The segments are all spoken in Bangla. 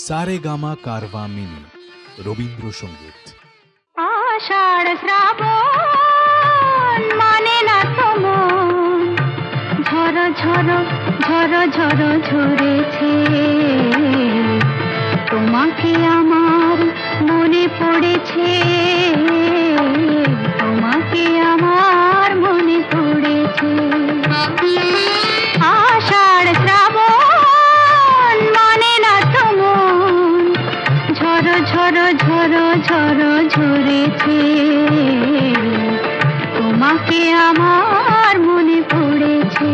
সারেগামা কারভা মিনি রবীন্দ্রসঙ্গীত। আষাঢ় শ্রাবণ মানে না তো মন, ঝড় ঝড় ঝড় ঝড় ঝরেছে। তোমাকে আমার মনে পড়েছে, তোমাকে আমার মনে পড়েছে। আষাঢ় শ্রাবণ মানে না তো মন, ঝড় ঝড় ঝড় ঝড় ঝরেছে। তোমাকে আমার মনে পড়েছে।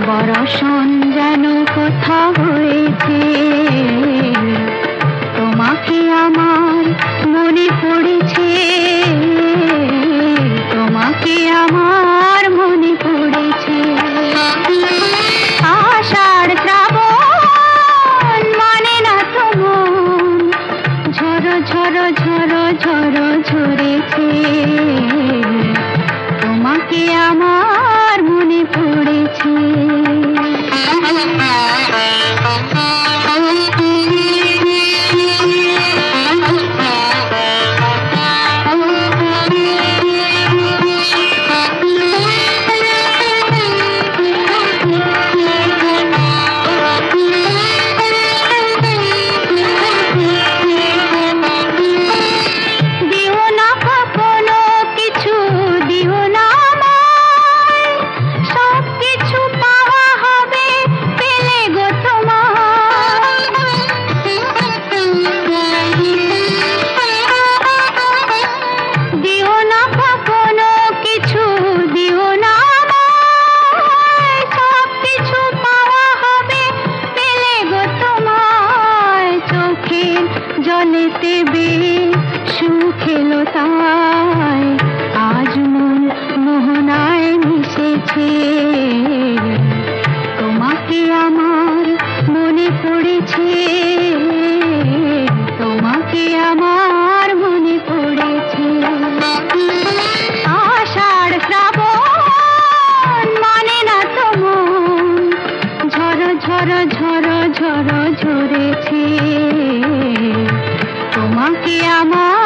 বরষণ যেন কোথা হয়েছে, তোমাকে আমার মনে পড়েছে, তোমাকে আমার মনে পড়েছে। আষাঢ় শ্রাবণ মানে না তো মন, ঝড় ঝড় ঝড় ঝড় ঝরেছে। তোমাকে আমার মনে পড়েছে। জলেতে সুখ এলো তাই আজ মন মোহনায় মিশেছে। তোমাকে আমার মনে পড়েছে, তোমাকে আমার মনে পড়েছে। আষাঢ় শ্রাবণ মানে না তো মন, ঝড় ঝড় ঝড় ঝড় ঝরেছে। তোমাকে আমার